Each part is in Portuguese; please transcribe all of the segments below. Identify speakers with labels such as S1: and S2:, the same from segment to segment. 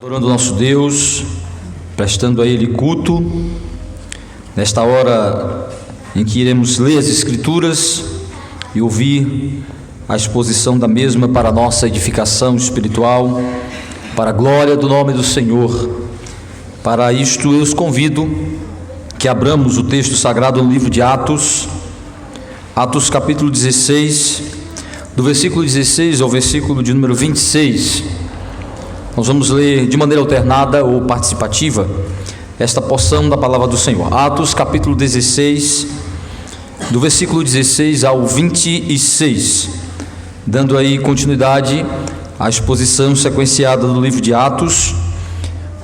S1: Adorando o nosso Deus, prestando a Ele culto, nesta hora em que iremos ler as Escrituras e ouvir a exposição da mesma para a nossa edificação espiritual, para a glória do nome do Senhor. Para isto eu os convido que abramos o texto sagrado no livro de Atos capítulo 16, do versículo 16 ao versículo de número 26. Nós vamos ler de maneira alternada ou participativa esta porção da palavra do Senhor. Atos capítulo 16, do versículo 16 ao 26, dando aí continuidade à exposição sequenciada do livro de Atos,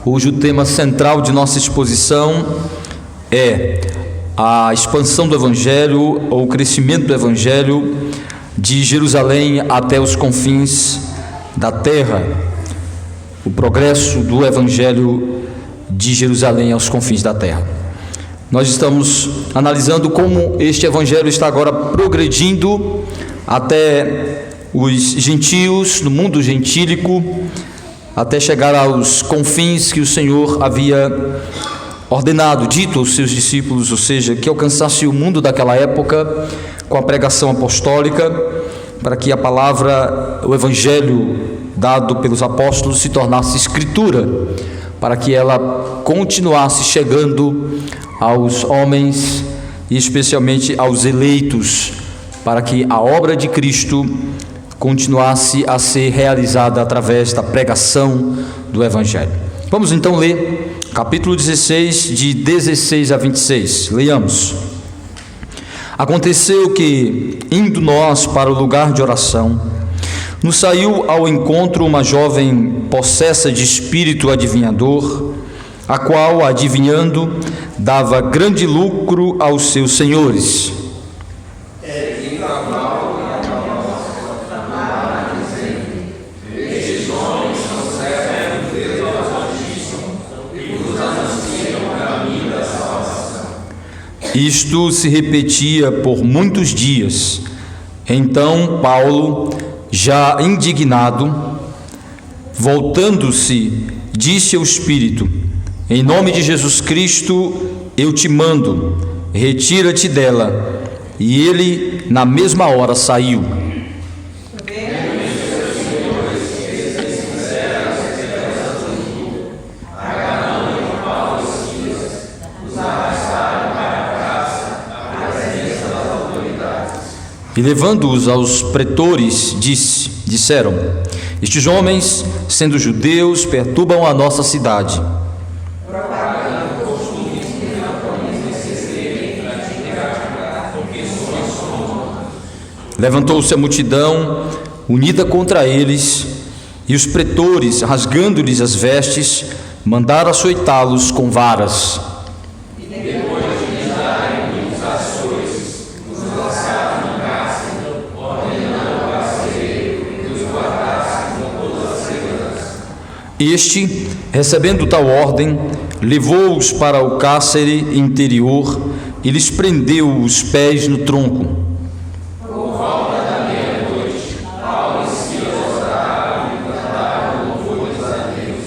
S1: cujo tema central de nossa exposição é a expansão do Evangelho ou o crescimento do Evangelho de Jerusalém até os confins da terra. O progresso do Evangelho de Jerusalém aos confins da terra. Nós estamos analisando como este Evangelho está agora progredindo até os gentios, no mundo gentílico, até chegar aos confins que o Senhor havia ordenado, dito aos seus discípulos, ou seja, que alcançasse o mundo daquela época com a pregação apostólica, para que a palavra, o Evangelho dado pelos apóstolos se tornasse escritura, para que ela continuasse chegando aos homens e especialmente aos eleitos, para que a obra de Cristo continuasse a ser realizada através da pregação do Evangelho. Vamos então ler capítulo 16, de 16 a 26. Leiamos. Aconteceu que, indo nós para o lugar de oração, nos saiu ao encontro uma jovem possessa de espírito adivinhador, a qual, adivinhando, dava grande lucro aos seus senhores. Isto se repetia por muitos dias. Então Paulo, já indignado, voltando-se, disse ao Espírito: em nome de Jesus Cristo eu te mando, retira-te dela. E ele na mesma hora saiu. E levando-os aos pretores, disseram: estes homens, sendo judeus, perturbam a nossa cidade. Levantou-se a multidão, unida contra eles, e os pretores, rasgando-lhes as vestes, mandaram açoitá-los com varas. Este, recebendo tal ordem, levou-os para o cárcere interior e lhes prendeu os pés no tronco. Por volta da meia-noite, Paulo e Silas oravam e cantavam louvores a Deus,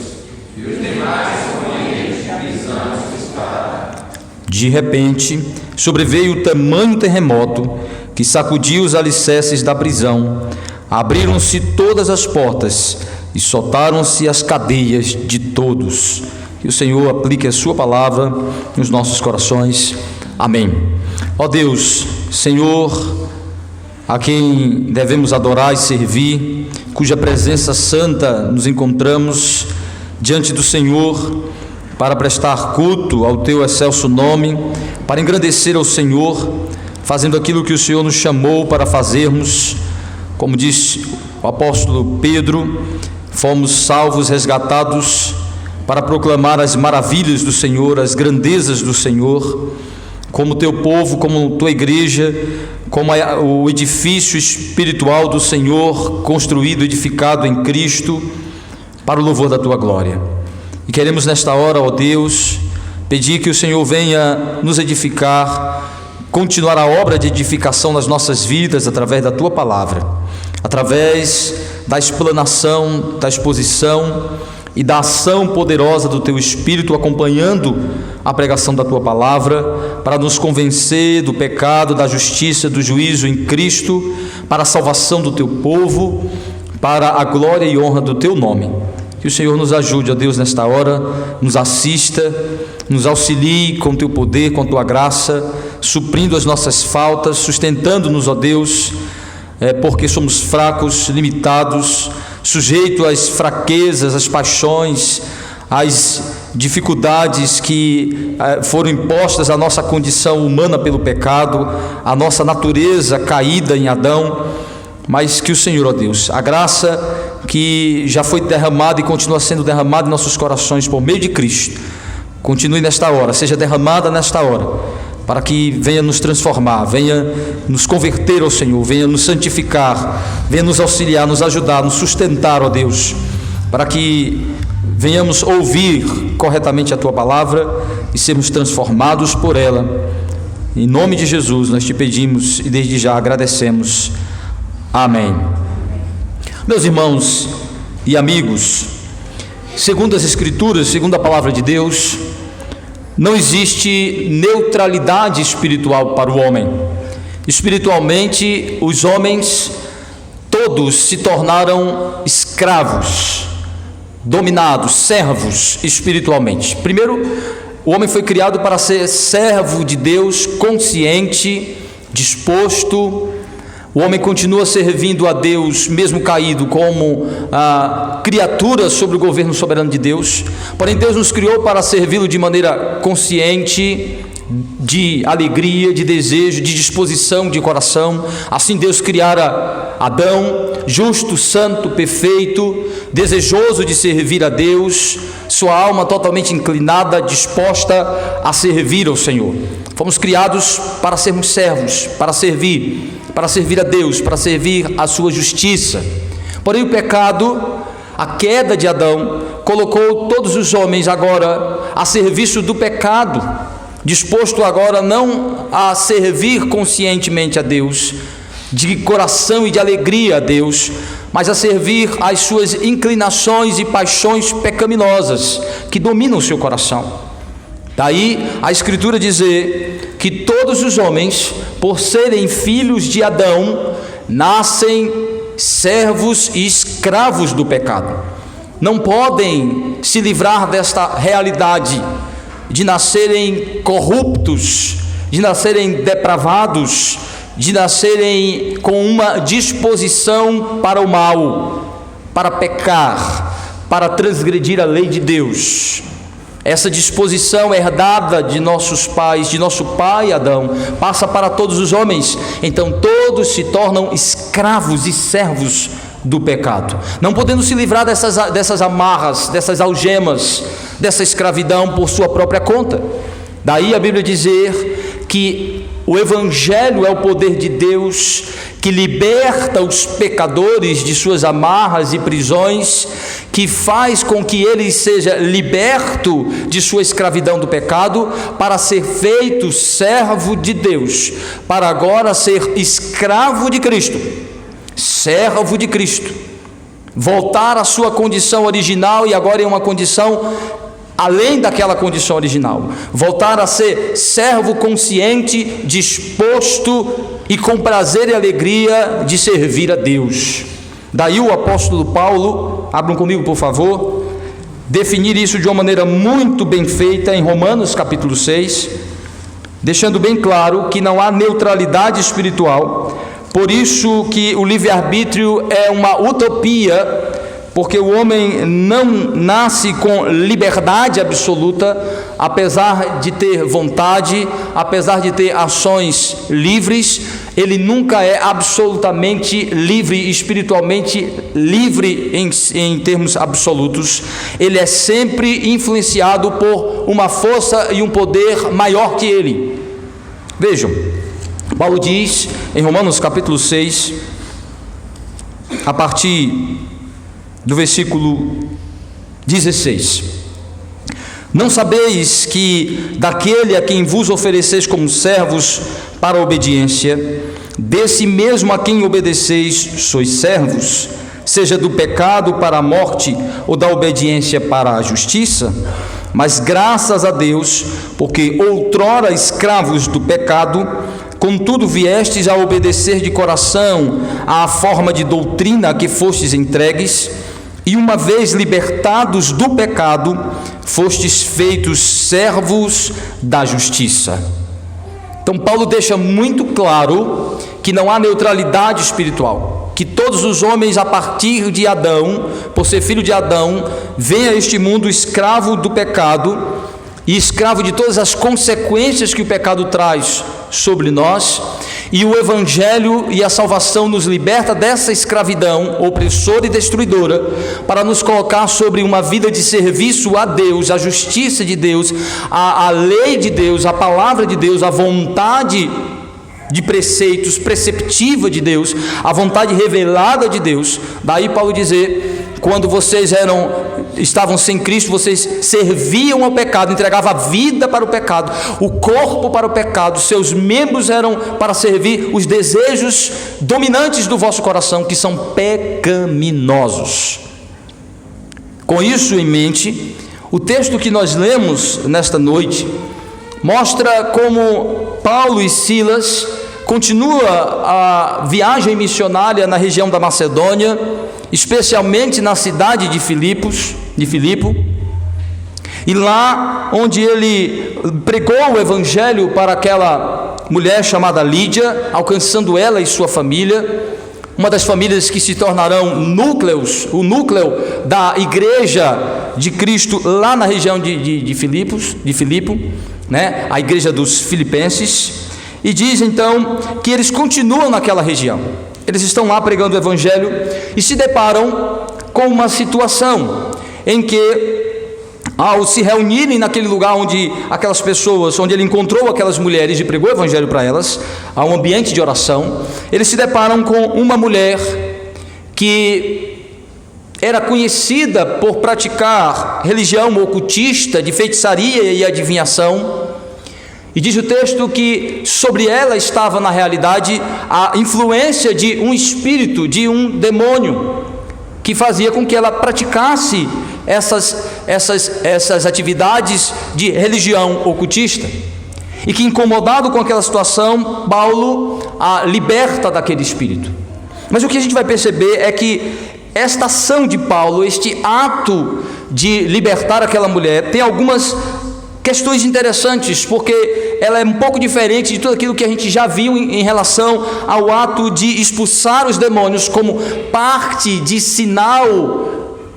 S1: e os demais companheiros de prisão os dispararam. De repente, sobreveio tamanho terremoto que sacudiu os alicerces da prisão, abriram-se todas as portas e soltaram-se as cadeias de todos. Que o Senhor aplique a sua palavra nos nossos corações. Amém. Ó Deus, Senhor, a quem devemos adorar e servir, cuja presença santa nos encontramos diante do Senhor para prestar culto ao teu excelso nome, para engrandecer ao Senhor, fazendo aquilo que o Senhor nos chamou para fazermos. Como disse o apóstolo Pedro, fomos salvos, resgatados para proclamar as maravilhas do Senhor, as grandezas do Senhor, como teu povo, como tua igreja, como o edifício espiritual do Senhor, construído, edificado em Cristo, para o louvor da tua glória. E queremos nesta hora, ó Deus, pedir que o Senhor venha nos edificar, continuar a obra de edificação nas nossas vidas através da tua palavra, através da explanação, da exposição e da ação poderosa do Teu Espírito, acompanhando a pregação da Tua palavra, para nos convencer do pecado, da justiça, do juízo em Cristo, para a salvação do Teu povo, para a glória e honra do Teu nome. Que o Senhor nos ajude, ó Deus, nesta hora, nos assista, nos auxilie com Teu poder, com Tua graça, suprindo as nossas faltas, sustentando-nos, ó Deus, porque somos fracos, limitados, sujeitos às fraquezas, às paixões, às dificuldades que foram impostas à nossa condição humana pelo pecado, à nossa natureza caída em Adão. Mas que o Senhor, ó Deus, a graça que já foi derramada e continua sendo derramada em nossos corações por meio de Cristo, continue nesta hora, seja derramada nesta hora, para que venha nos transformar, venha nos converter ao Senhor, venha nos santificar, venha nos auxiliar, nos ajudar, nos sustentar, ó Deus, para que venhamos ouvir corretamente a Tua palavra e sermos transformados por ela. Em nome de Jesus nós Te pedimos e desde já agradecemos. Amém. Meus irmãos e amigos, segundo as Escrituras, segundo a palavra de Deus, não existe neutralidade espiritual para o homem. Espiritualmente, os homens todos se tornaram escravos, dominados, servos espiritualmente. Primeiro, o homem foi criado para ser servo de Deus, consciente, disposto. O homem continua servindo a Deus, mesmo caído, como a criatura sobre o governo soberano de Deus. Porém, Deus nos criou para servi-lo de maneira consciente, de alegria, de desejo, de disposição de coração. Assim Deus criara Adão, justo, santo, perfeito, desejoso de servir a Deus, sua alma totalmente inclinada, disposta a servir ao Senhor. Fomos criados para sermos servos, para servir a Deus, para servir a sua justiça. Porém, o pecado, a queda de Adão, colocou todos os homens agora a serviço do pecado, disposto agora não a servir conscientemente a Deus, de coração e de alegria a Deus, mas a servir às suas inclinações e paixões pecaminosas que dominam o seu coração. Daí a Escritura dizer que todos os homens, por serem filhos de Adão, nascem servos e escravos do pecado. Não podem se livrar desta realidade de nascerem corruptos, de nascerem depravados, de nascerem com uma disposição para o mal, para pecar, para transgredir a lei de Deus. Essa disposição herdada de nossos pais, de nosso pai Adão, passa para todos os homens. Então todos se tornam escravos e servos do pecado, não podendo se livrar dessas amarras, dessas algemas, dessa escravidão por sua própria conta. Daí a Bíblia dizer que o Evangelho é o poder de Deus que liberta os pecadores de suas amarras e prisões, que faz com que ele seja liberto de sua escravidão do pecado, para ser feito servo de Deus, para agora ser escravo de Cristo, servo de Cristo, voltar à sua condição original e agora em uma condição além daquela condição original, voltar a ser servo consciente, disposto e com prazer e alegria de servir a Deus. Daí o apóstolo Paulo, abram comigo por favor, definir isso de uma maneira muito bem feita em Romanos capítulo 6, deixando bem claro que não há neutralidade espiritual, por isso que o livre-arbítrio é uma utopia, porque o homem não nasce com liberdade absoluta, apesar de ter vontade, apesar de ter ações livres, ele nunca é absolutamente livre, espiritualmente livre em termos absolutos. Ele é sempre influenciado por uma força e um poder maior que ele. Vejam, Paulo diz em Romanos capítulo 6, a partir do versículo 16: não sabeis que daquele a quem vos ofereceis como servos para a obediência, desse mesmo a quem obedeceis sois servos, seja do pecado para a morte ou da obediência para a justiça, mas graças a Deus, porque outrora escravos do pecado, contudo viestes a obedecer de coração à forma de doutrina a que fostes entregues, e uma vez libertados do pecado, fostes feitos servos da justiça. Então Paulo deixa muito claro que não há neutralidade espiritual, que todos os homens a partir de Adão, por ser filho de Adão, vêm a este mundo escravo do pecado e escravo de todas as consequências que o pecado traz sobre nós, e o Evangelho e a salvação nos liberta dessa escravidão opressora e destruidora, para nos colocar sobre uma vida de serviço a Deus, a justiça de Deus, a lei de Deus, a palavra de Deus, a vontade de preceitos preceptiva de Deus, a vontade revelada de Deus. Daí Paulo dizer, quando vocês estavam sem Cristo, vocês serviam ao pecado, entregavam a vida para o pecado, o corpo para o pecado, seus membros eram para servir os desejos dominantes do vosso coração, que são pecaminosos. Com isso em mente, o texto que nós lemos nesta noite mostra como Paulo e Silas continua a viagem missionária na região da Macedônia, especialmente na cidade de Filipo, e lá onde ele pregou o evangelho para aquela mulher chamada Lídia, alcançando ela e sua família, uma das famílias que se tornarão o núcleo da igreja de Cristo lá na região de Filipo, né? A igreja dos filipenses. E diz então que eles continuam naquela região, eles estão lá pregando o evangelho e se deparam com uma situação em que, ao se reunirem naquele lugar onde aquelas pessoas, onde ele encontrou aquelas mulheres e pregou o evangelho para elas, a um ambiente de oração, eles se deparam com uma mulher que era conhecida por praticar religião ocultista, de feitiçaria e adivinhação. E diz o texto que sobre ela estava na realidade a influência de um espírito, de um demônio, que fazia com que ela praticasse essas atividades de religião ocultista. E que, incomodado com aquela situação, Paulo a liberta daquele espírito. Mas o que a gente vai perceber é que esta ação de Paulo, este ato de libertar aquela mulher, tem algumas questões interessantes, porque ela é um pouco diferente de tudo aquilo que a gente já viu em relação ao ato de expulsar os demônios como parte de sinal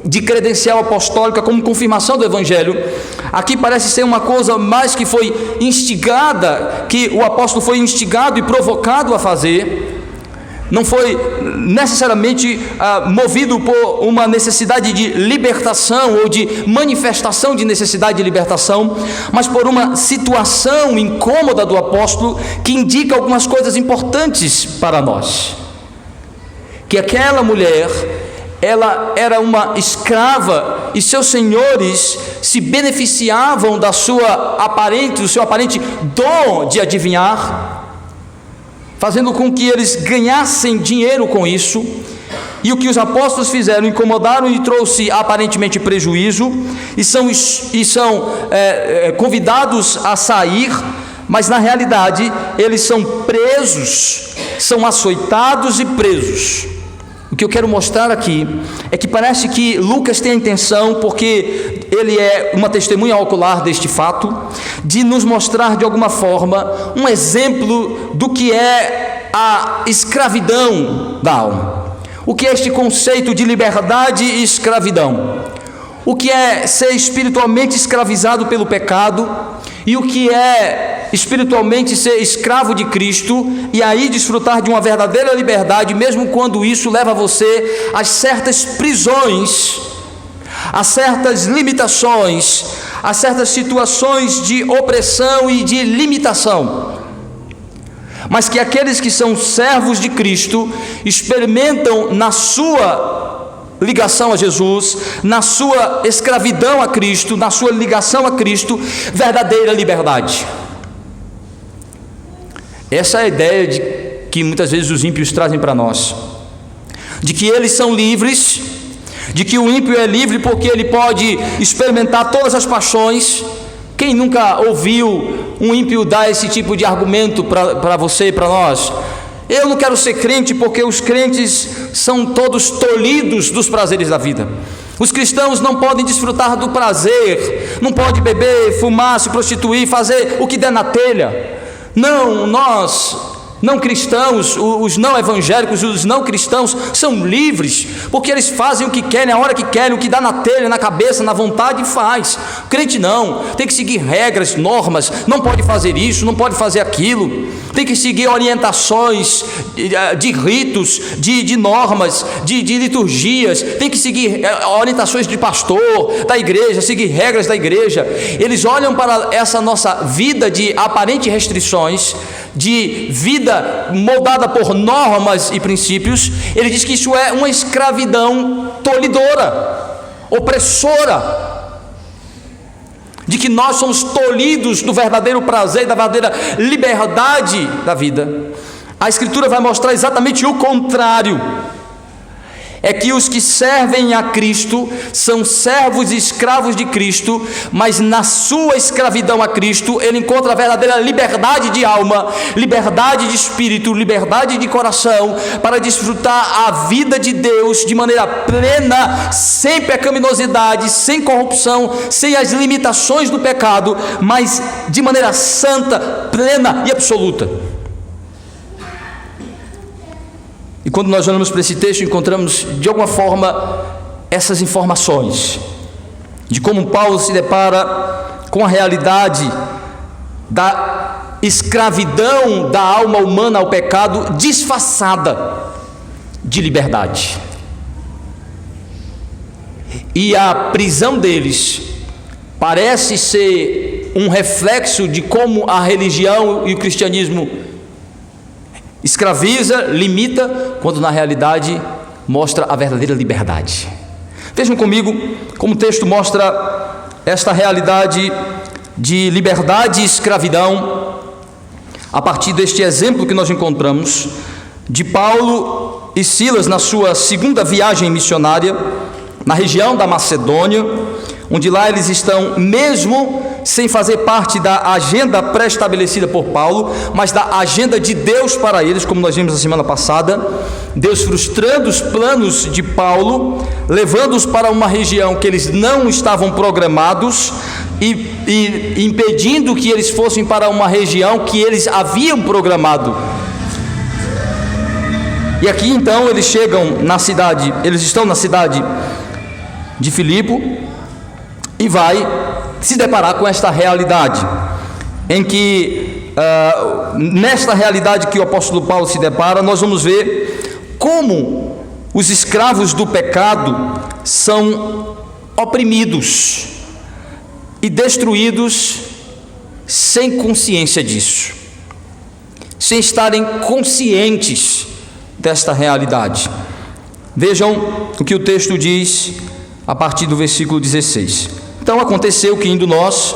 S1: de credencial apostólica, como confirmação do evangelho. Aqui parece ser uma coisa mais que foi instigada, que o apóstolo foi instigado e provocado a fazer. Não foi necessariamente movido por uma necessidade de libertação ou de manifestação de necessidade de libertação, mas por uma situação incômoda do apóstolo que indica algumas coisas importantes para nós. Que aquela mulher, ela era uma escrava e seus senhores se beneficiavam do seu aparente dom de adivinhar, fazendo com que eles ganhassem dinheiro com isso. E o que os apóstolos fizeram, incomodaram e trouxe aparentemente prejuízo, e são convidados a sair, mas na realidade eles são presos, são açoitados e presos. O que eu quero mostrar aqui é que parece que Lucas tem a intenção, porque ele é uma testemunha ocular deste fato, de nos mostrar de alguma forma um exemplo do que é a escravidão da alma. O que é este conceito de liberdade e escravidão? O que é ser espiritualmente escravizado pelo pecado e o que é espiritualmente ser escravo de Cristo e aí desfrutar de uma verdadeira liberdade, mesmo quando isso leva você a certas prisões, a certas limitações, a certas situações de opressão e de limitação. Mas que aqueles que são servos de Cristo experimentam na sua ligação a Jesus, na sua escravidão a Cristo, na sua ligação a Cristo, verdadeira liberdade. Essa é a ideia que muitas vezes os ímpios trazem para nós. de que eles são livres, de que o ímpio é livre porque ele pode experimentar todas as paixões. Quem nunca ouviu um ímpio dar esse tipo de argumento para você e para nós? Eu não quero ser crente porque os crentes são todos tolhidos dos prazeres da vida. Os cristãos não podem desfrutar do prazer, não podem beber, fumar, se prostituir, fazer o que der na telha. Não, nós não cristãos, os não evangélicos, os não cristãos são livres, porque eles fazem o que querem, a hora que querem, o que dá na telha, na cabeça, na vontade, faz. O crente não, tem que seguir regras, normas, não pode fazer isso, não pode fazer aquilo, tem que seguir orientações de ritos, de normas, de liturgias, tem que seguir orientações de pastor, da igreja, seguir regras da igreja. Eles olham para essa nossa vida de aparentes restrições, de vida moldada por normas e princípios. Ele diz que isso é uma escravidão tolhidora, opressora, de que nós somos tolhidos do verdadeiro prazer, da verdadeira liberdade da vida. A Escritura vai mostrar exatamente o contrário. É que os que servem a Cristo são servos e escravos de Cristo, mas na sua escravidão a Cristo, ele encontra a verdadeira liberdade de alma, liberdade de espírito, liberdade de coração, para desfrutar a vida de Deus de maneira plena, sem pecaminosidade, sem corrupção, sem as limitações do pecado, mas de maneira santa, plena e absoluta. E quando nós olhamos para esse texto, encontramos de alguma forma essas informações de como Paulo se depara com a realidade da escravidão da alma humana ao pecado, disfarçada de liberdade. E a prisão deles parece ser um reflexo de como a religião e o cristianismo escraviza, limita, quando na realidade mostra a verdadeira liberdade. Vejam comigo como o texto mostra esta realidade de liberdade e escravidão a partir deste exemplo que nós encontramos de Paulo e Silas na sua segunda viagem missionária na região da Macedônia, onde lá eles estão mesmo sem fazer parte da agenda pré-estabelecida por Paulo, mas da agenda de Deus para eles, como nós vimos na semana passada. Deus frustrando os planos de Paulo, levando-os para uma região que eles não estavam programados e impedindo que eles fossem para uma região que eles haviam programado. E aqui então eles chegam na cidade, eles estão na cidade de Filipe e vai se deparar com esta realidade, em que nesta realidade que o apóstolo Paulo se depara, nós vamos ver como os escravos do pecado são oprimidos e destruídos sem consciência disso, sem estarem conscientes desta realidade. Vejam o que o texto diz a partir do versículo 16. Então aconteceu que indo nós,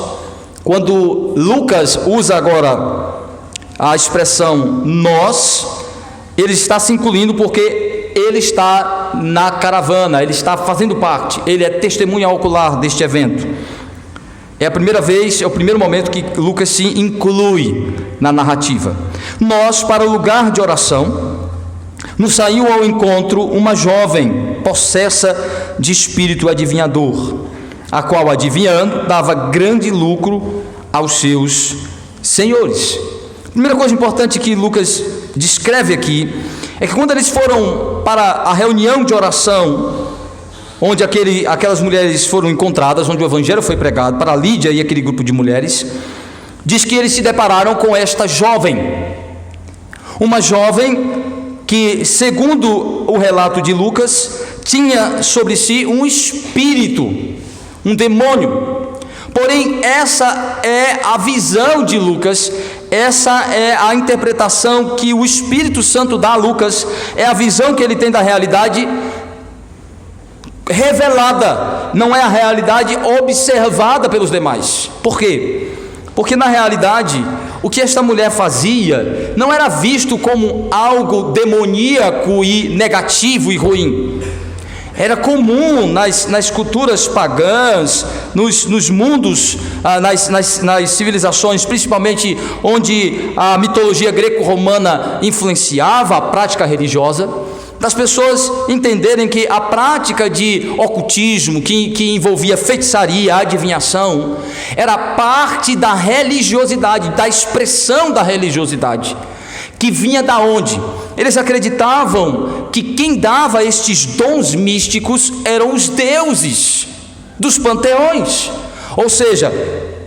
S1: quando Lucas usa agora a expressão nós, ele está se incluindo porque ele está na caravana, ele está fazendo parte, ele é testemunha ocular deste evento. É a primeira vez, é o primeiro momento que Lucas se inclui na narrativa. Nós, para o lugar de oração, nos saiu ao encontro uma jovem possessa de espírito adivinhador, a qual, adivinhando, dava grande lucro aos seus senhores. A primeira coisa importante que Lucas descreve aqui é que quando eles foram para a reunião de oração, onde aquelas mulheres foram encontradas, onde o evangelho foi pregado, para Lídia e aquele grupo de mulheres, diz que eles se depararam com esta jovem, uma jovem que, segundo o relato de Lucas, tinha sobre si um espírito, um demônio. Porém, essa é a visão de Lucas, essa é a interpretação que o Espírito Santo dá a Lucas, é a visão que ele tem da realidade revelada, não é a realidade observada pelos demais. Por quê? Porque na realidade, o que esta mulher fazia não era visto como algo demoníaco e negativo e ruim. Era comum nas culturas pagãs, nos mundos, nas civilizações, principalmente onde a mitologia greco-romana influenciava a prática religiosa, das pessoas entenderem que a prática de ocultismo, que envolvia feitiçaria, adivinhação, era parte da religiosidade, da expressão da religiosidade, que vinha da onde? Eles acreditavam que quem dava estes dons místicos eram os deuses dos panteões. Ou seja,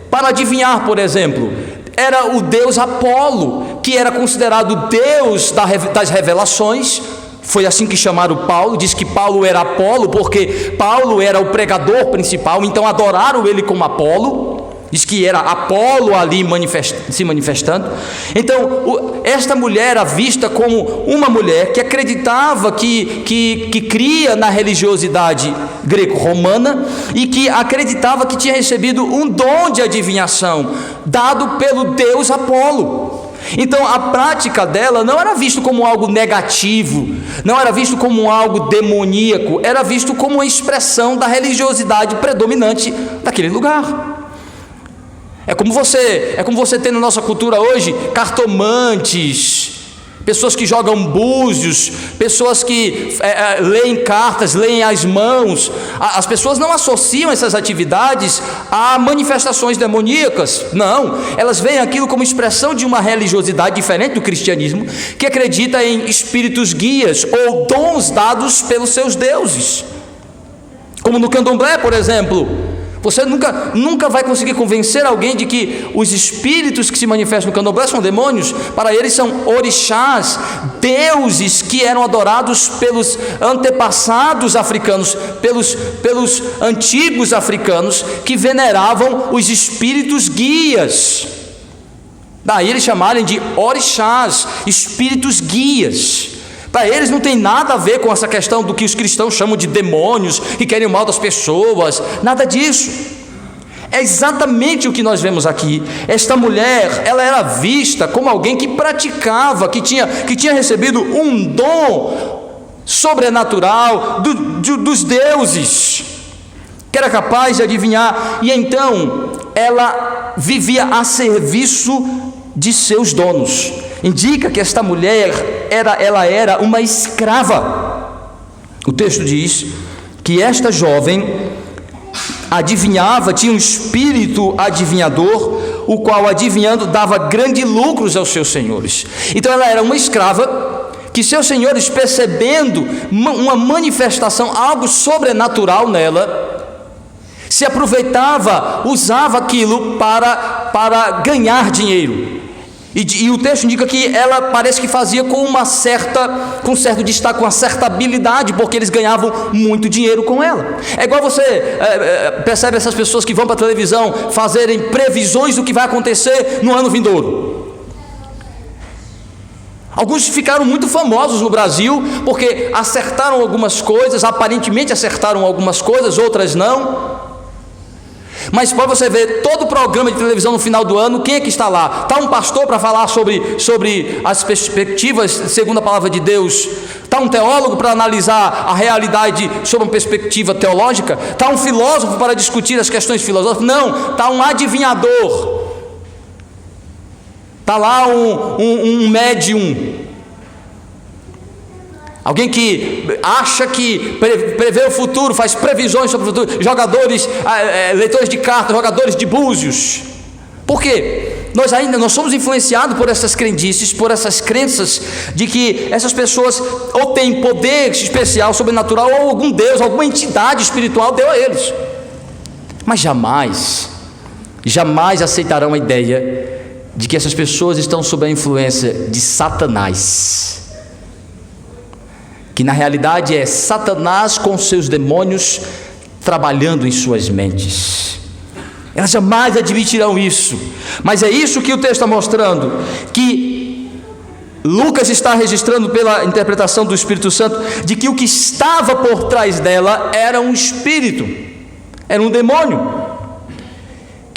S1: para adivinhar, por exemplo, era o deus Apolo, que era considerado deus das revelações. Foi assim que chamaram Paulo. Diz que Paulo era Apolo, porque Paulo era o pregador principal, então adoraram ele como Apolo. Diz que era Apolo ali se manifestando. Então, esta mulher era vista como uma mulher que acreditava, que cria na religiosidade greco-romana e que acreditava que tinha recebido um dom de adivinhação dado pelo deus Apolo. Então a prática dela não era visto como algo negativo, não era visto como algo demoníaco, era visto como uma expressão da religiosidade predominante daquele lugar. É como você tem na nossa cultura hoje cartomantes, pessoas que jogam búzios, pessoas que leem cartas, leem as mãos. As pessoas não associam essas atividades a manifestações demoníacas, não, elas veem aquilo como expressão de uma religiosidade diferente do cristianismo, que acredita em espíritos guias ou dons dados pelos seus deuses, como no candomblé, por exemplo. Você nunca vai conseguir convencer alguém de que os espíritos que se manifestam no candomblé são demônios. Para eles são orixás, deuses que eram adorados pelos antepassados africanos, pelos antigos africanos, que veneravam os espíritos guias. Daí eles chamarem de orixás, espíritos guias. Para eles não tem nada a ver com essa questão do que os cristãos chamam de demônios, que querem o mal das pessoas, nada disso. É exatamente o que nós vemos aqui. Esta mulher, ela era vista como alguém que praticava, que tinha recebido um dom sobrenatural dos deuses, que era capaz de adivinhar, e então ela vivia a serviço de seus donos. Indica que esta mulher ela era uma escrava. O texto diz que esta jovem adivinhava, tinha um espírito adivinhador, o qual adivinhando dava grandes lucros aos seus senhores. Então ela era uma escrava que seus senhores, percebendo uma manifestação, algo sobrenatural nela, se aproveitava, usava aquilo para ganhar dinheiro. E o texto indica que ela parece que fazia com certo destaque, com uma certa habilidade, porque eles ganhavam muito dinheiro com ela. É igual você percebe essas pessoas que vão para a televisão fazerem previsões do que vai acontecer no ano vindouro. Alguns ficaram muito famosos no Brasil porque acertaram algumas coisas, aparentemente acertaram algumas coisas, outras não. Mas pode você ver todo o programa de televisão no final do ano, quem é que está lá? Está um pastor para falar sobre as perspectivas segundo a palavra de Deus? Está um teólogo para analisar a realidade sob uma perspectiva teológica? Está um filósofo para discutir as questões filosóficas? Não, está um adivinhador. Está lá um médium, alguém que acha que prevê o futuro, faz previsões sobre o futuro, jogadores, leitores de cartas, jogadores de búzios. Por quê? Nós somos influenciados por essas crendices, por essas crenças de que essas pessoas ou têm poder especial, sobrenatural, ou algum Deus, alguma entidade espiritual deu a eles. Mas jamais aceitarão a ideia de que essas pessoas estão sob a influência de Satanás, que na realidade é Satanás com seus demônios trabalhando em suas mentes. Elas jamais admitirão isso. Mas é isso que o texto está mostrando, que Lucas está registrando pela interpretação do Espírito Santo, de que o que estava por trás dela era um espírito, era um demônio,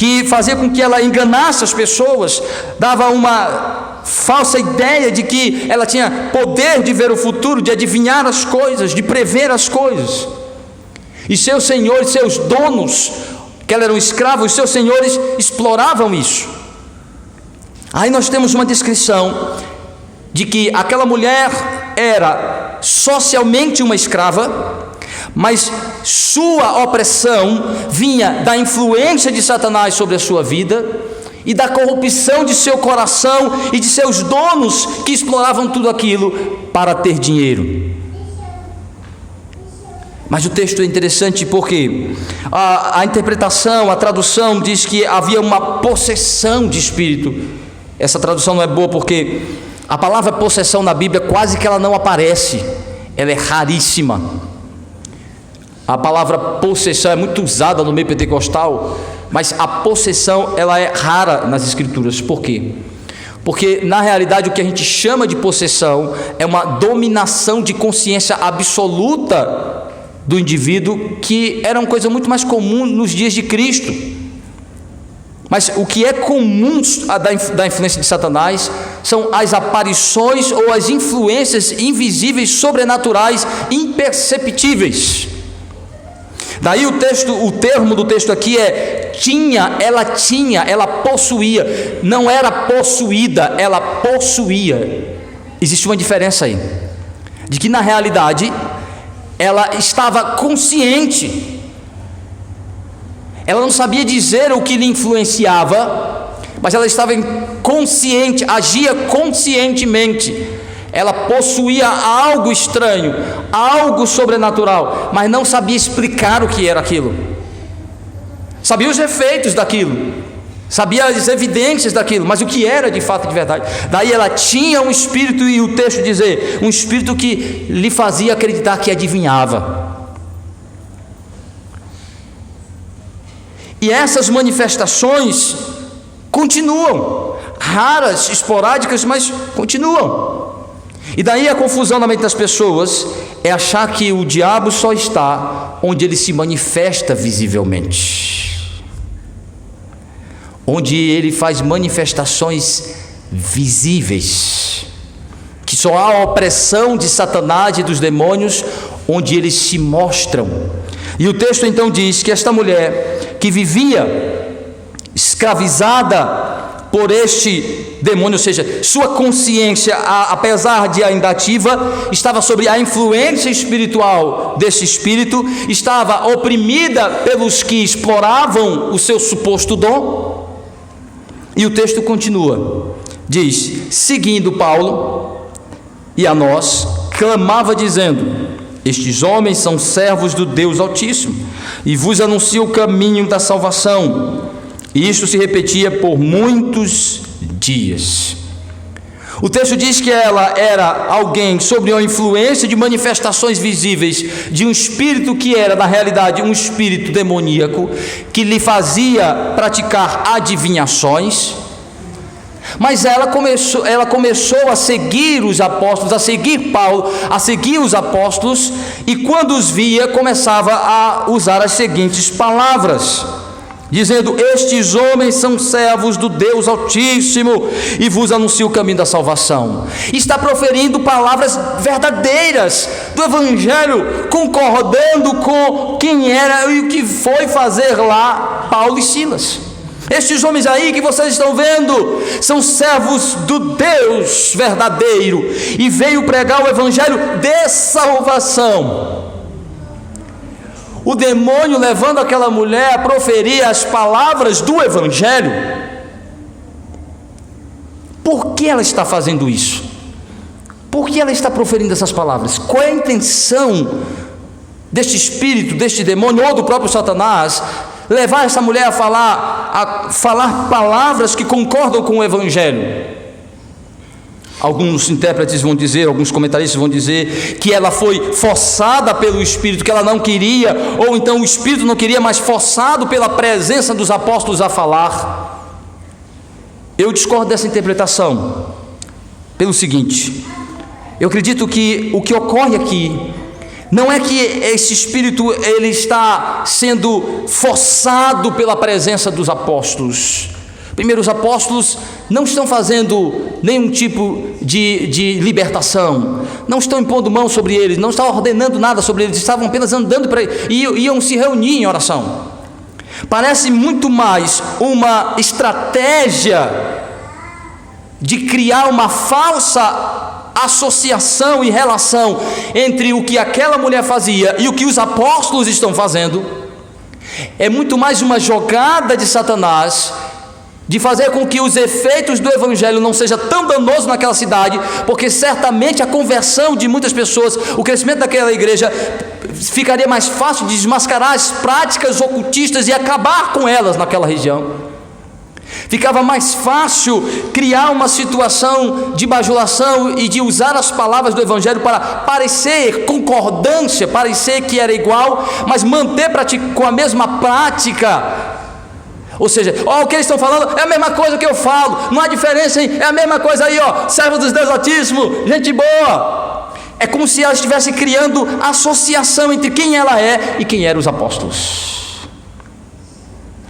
S1: que fazia com que ela enganasse as pessoas, dava uma falsa ideia de que ela tinha poder de ver o futuro, de adivinhar as coisas, de prever as coisas. E seus senhores, seus donos, que ela era um escravo, os seus senhores exploravam isso. Aí nós temos uma descrição de que aquela mulher era socialmente uma escrava, mas sua opressão vinha da influência de Satanás sobre a sua vida e da corrupção de seu coração e de seus donos que exploravam tudo aquilo para ter dinheiro. Mas o texto é interessante porque a interpretação, a tradução diz que havia uma possessão de espírito. Essa tradução não é boa porque a palavra possessão na Bíblia quase que ela não aparece, ela é raríssima. A palavra possessão é muito usada no meio pentecostal, mas a possessão ela é rara nas escrituras. Por quê? Porque na realidade o que a gente chama de possessão é uma dominação de consciência absoluta do indivíduo, que era uma coisa muito mais comum nos dias de Cristo. Mas o que é comum da influência de Satanás são as aparições ou as influências invisíveis, sobrenaturais, imperceptíveis. Daí o termo do texto aqui é ela possuía, não era possuída, ela possuía. Existe uma diferença aí, de que na realidade ela estava consciente, ela não sabia dizer o que lhe influenciava, mas ela estava consciente, agia conscientemente. Ela possuía algo estranho, algo sobrenatural, mas não sabia explicar o que era aquilo. Sabia os efeitos daquilo, sabia as evidências daquilo, mas o que era de fato, de verdade. Daí ela tinha um espírito, e o texto dizer, um espírito que lhe fazia acreditar que adivinhava. E essas manifestações continuam, raras, esporádicas, mas continuam. E daí a confusão na mente das pessoas é achar que o diabo só está onde ele se manifesta visivelmente, onde ele faz manifestações visíveis, que só há a opressão de Satanás e dos demônios onde eles se mostram. E o texto então diz que esta mulher que vivia escravizada por este demônio, ou seja, sua consciência, apesar de ainda ativa, estava sob a influência espiritual desse espírito, estava oprimida pelos que exploravam o seu suposto dom. E o texto continua, diz: seguindo Paulo e a nós, clamava dizendo: estes homens são servos do Deus Altíssimo e vos anunciam o caminho da salvação. E isto se repetia por muitos dias. O texto diz que ela era alguém sob a influência de manifestações visíveis de um espírito que era na realidade um espírito demoníaco, que lhe fazia praticar adivinhações. Mas ela começou a seguir os apóstolos, a seguir Paulo, a seguir os apóstolos, e quando os via começava a usar as seguintes palavras, dizendo: estes homens são servos do Deus Altíssimo e vos anunciam o caminho da salvação. Está proferindo palavras verdadeiras do Evangelho, concordando com quem era e o que foi fazer lá Paulo e Silas. Estes homens aí que vocês estão vendo são servos do Deus verdadeiro e veio pregar o Evangelho de salvação. O demônio levando aquela mulher a proferir as palavras do Evangelho. Por que ela está fazendo isso? Por que ela está proferindo essas palavras? Qual é a intenção deste espírito, deste demônio ou do próprio Satanás levar essa mulher a falar palavras que concordam com o Evangelho? Alguns intérpretes vão dizer, alguns comentaristas vão dizer que ela foi forçada pelo Espírito, que ela não queria, ou então o Espírito não queria, mas forçado pela presença dos apóstolos a falar. Eu discordo dessa interpretação pelo seguinte: eu acredito que o que ocorre aqui Não é que esse espírito ele está sendo forçado pela presença dos apóstolos. Primeiro, os apóstolos não estão fazendo nenhum tipo de libertação, não estão impondo mão sobre eles, não estão ordenando nada sobre eles, estavam apenas andando para e iam se reunir em oração. Parece muito mais uma estratégia de criar uma falsa associação e relação entre o que aquela mulher fazia e o que os apóstolos estão fazendo. É muito mais uma jogada de Satanás de fazer com que os efeitos do evangelho não seja tão danoso naquela cidade, porque certamente a conversão de muitas pessoas, o crescimento daquela igreja ficaria mais fácil de desmascarar as práticas ocultistas e acabar com elas naquela região. Ficava mais fácil criar uma situação de bajulação e de usar as palavras do evangelho para parecer concordância, parecer que era igual, mas manter com a mesma prática. Ou seja, o que eles estão falando é a mesma coisa que eu falo, não há diferença, hein? É a mesma coisa aí, servo dos Deus Altíssimo, gente boa. É como se ela estivesse criando associação entre quem ela é e quem eram os apóstolos.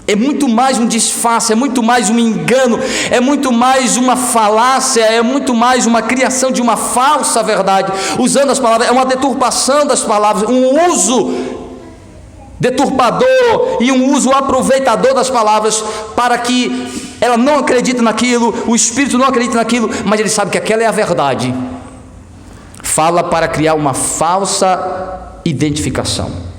S1: É muito mais um disfarce, é muito mais um engano, é muito mais uma falácia, é muito mais uma criação de uma falsa verdade, usando as palavras, é uma deturpação das palavras, um uso deturpador e um uso aproveitador das palavras, para que ela não acredite naquilo, o espírito não acredita naquilo, mas ele sabe que aquela é a verdade. Fala para criar uma falsa identificação.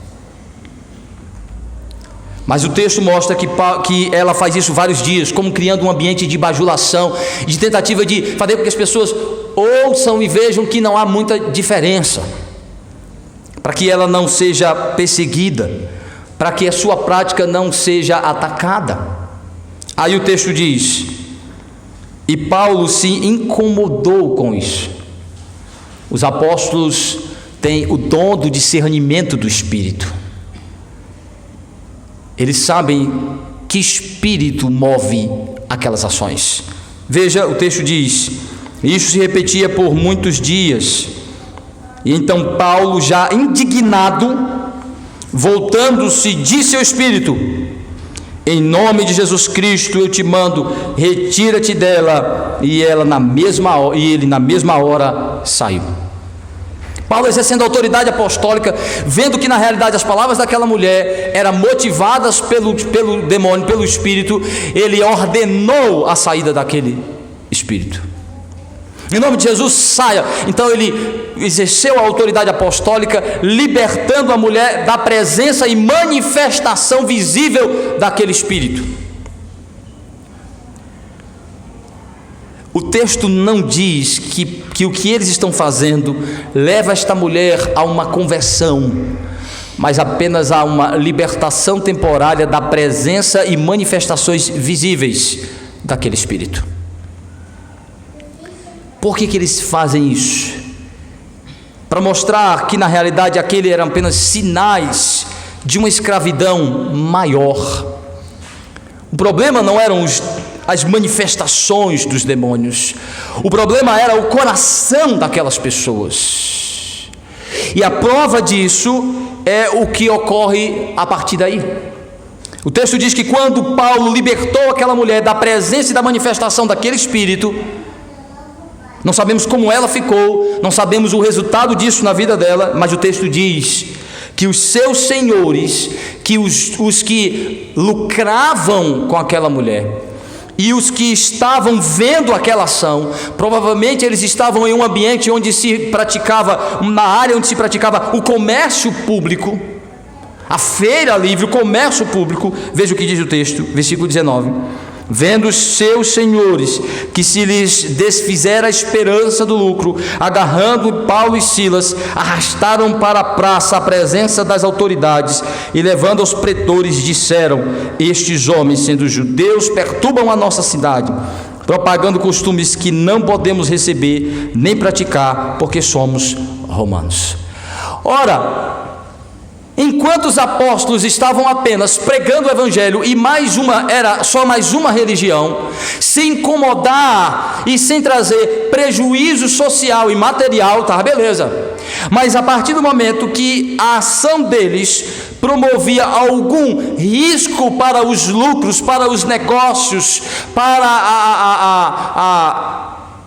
S1: Mas o texto mostra que ela faz isso vários dias, como criando um ambiente de bajulação, de tentativa de fazer com que as pessoas ouçam e vejam que não há muita diferença, para que ela não seja perseguida, para que a sua prática não seja atacada. Aí o texto diz: e Paulo se incomodou com isso. Os apóstolos têm o dom do discernimento do Espírito. Eles sabem que espírito move aquelas ações. Veja, o texto diz: isso se repetia por muitos dias. E então Paulo, já indignado, voltando-se, disse ao espírito: em nome de Jesus Cristo eu te mando, retira-te dela. E ele na mesma hora saiu. Paulo, exercendo a autoridade apostólica, vendo que na realidade as palavras daquela mulher eram motivadas pelo demônio, pelo espírito, ele ordenou a saída daquele espírito. Em nome de Jesus, saia. Então ele exerceu a autoridade apostólica, libertando a mulher da presença e manifestação visível daquele espírito. O texto não diz que o que eles estão fazendo leva esta mulher a uma conversão, mas apenas a uma libertação temporária da presença e manifestações visíveis daquele espírito. Por que eles fazem isso? Para mostrar que na realidade aquele eram apenas sinais de uma escravidão maior. O problema não eram as manifestações dos demônios, o problema era o coração daquelas pessoas. E a prova disso é o que ocorre a partir daí. O texto diz que quando Paulo libertou aquela mulher da presença e da manifestação daquele espírito, não sabemos como ela ficou, não sabemos o resultado disso na vida dela, mas o texto diz que os seus senhores, que os que lucravam com aquela mulher e os que estavam vendo aquela ação, provavelmente eles estavam em um ambiente onde se praticava, na área onde se praticava o comércio público, a feira livre, o comércio público. Veja o que diz o texto, versículo 19: vendo os seus senhores que se lhes desfizera a esperança do lucro, agarrando Paulo e Silas, arrastaram para a praça a presença das autoridades e levando aos pretores disseram: estes homens, sendo judeus, perturbam a nossa cidade, propagando costumes que não podemos receber nem praticar, porque somos romanos. Ora, enquanto os apóstolos estavam apenas pregando o evangelho e era só mais uma religião, sem incomodar e sem trazer prejuízo social e material, tá, beleza. Mas a partir do momento que a ação deles promovia algum risco para os lucros, para os negócios, para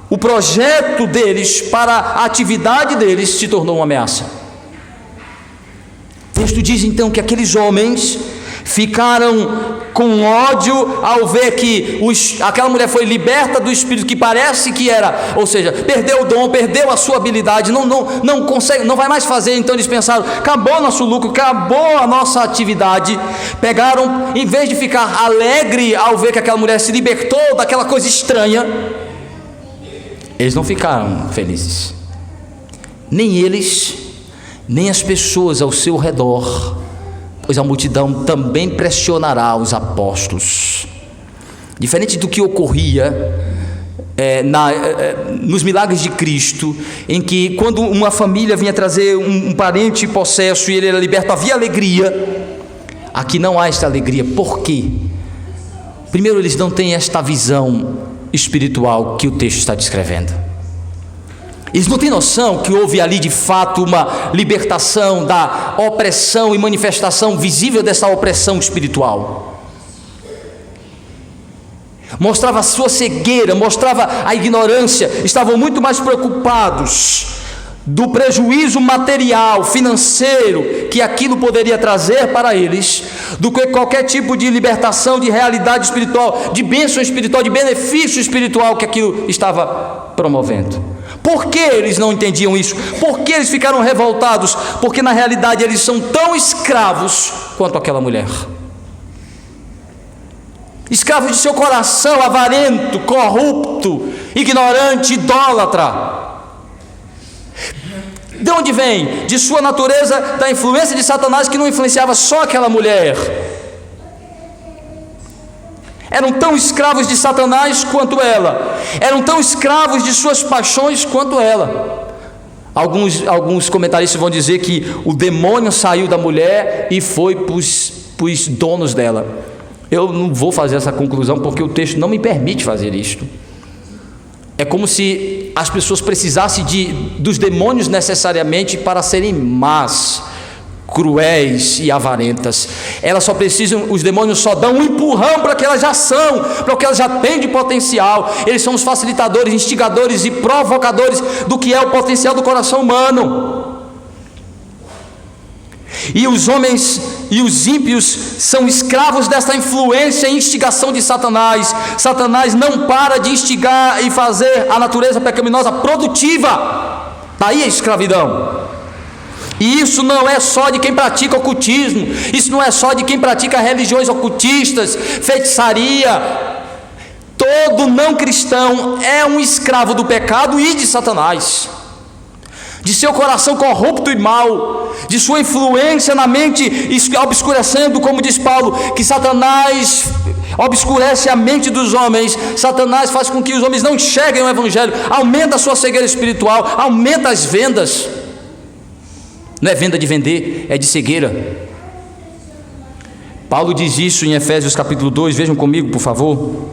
S1: o projeto deles, para a atividade deles, se tornou uma ameaça. O texto diz então que aqueles homens ficaram com ódio ao ver que aquela mulher foi liberta do espírito que parece que era, ou seja, perdeu o dom, perdeu a sua habilidade, não consegue, não vai mais fazer. Então eles pensaram: acabou nosso lucro, acabou a nossa atividade. Pegaram, em vez de ficar alegre ao ver que aquela mulher se libertou daquela coisa estranha, eles não ficaram felizes, nem eles, nem as pessoas ao seu redor, pois a multidão também pressionará os apóstolos. Diferente do que ocorria nos milagres de Cristo, em que quando uma família vinha trazer um parente possesso e ele era liberto, havia alegria. Aqui não há esta alegria. Por quê? Primeiro, eles não têm esta visão espiritual que o texto está descrevendo. Eles não têm noção que houve ali de fato uma libertação da opressão e manifestação visível dessa opressão espiritual. Mostrava a sua cegueira, mostrava a ignorância. Estavam muito mais preocupados do prejuízo material, financeiro, que aquilo poderia trazer para eles, do que qualquer tipo de libertação, de realidade espiritual, de bênção espiritual, de benefício espiritual que aquilo estava promovendo. Por que eles não entendiam isso? Por que eles ficaram revoltados? Porque na realidade eles são tão escravos quanto aquela mulher. Escravos de seu coração avarento, corrupto, ignorante, idólatra. De onde vem? De sua natureza, da influência de Satanás, que não influenciava só aquela mulher. Eram tão escravos de Satanás quanto ela. Eram tão escravos de suas paixões quanto ela. Alguns comentaristas vão dizer que o demônio saiu da mulher e foi para os donos dela. Eu não vou fazer essa conclusão porque o texto não me permite fazer isto. É como se as pessoas precisassem dos demônios necessariamente para serem más, cruéis e avarentas. Elas só precisam, os demônios só dão um empurrão para que elas já são, para o que elas já têm de potencial. Eles são os facilitadores, instigadores e provocadores do que é o potencial do coração humano. E os homens e os ímpios são escravos dessa influência e instigação de Satanás. Satanás não para de instigar e fazer a natureza pecaminosa produtiva. Daí a escravidão. E isso não é só de quem pratica ocultismo, isso não é só de quem pratica religiões ocultistas, feitiçaria. Todo não cristão é um escravo do pecado e de Satanás, de seu coração corrupto e mau, de sua influência na mente obscurecendo, como diz Paulo, que Satanás obscurece a mente dos homens. Satanás faz com que os homens não enxerguem o evangelho, aumenta a sua cegueira espiritual, aumenta as vendas. Não é venda de vender, é de cegueira. Paulo diz isso em Efésios capítulo 2, vejam comigo por favor.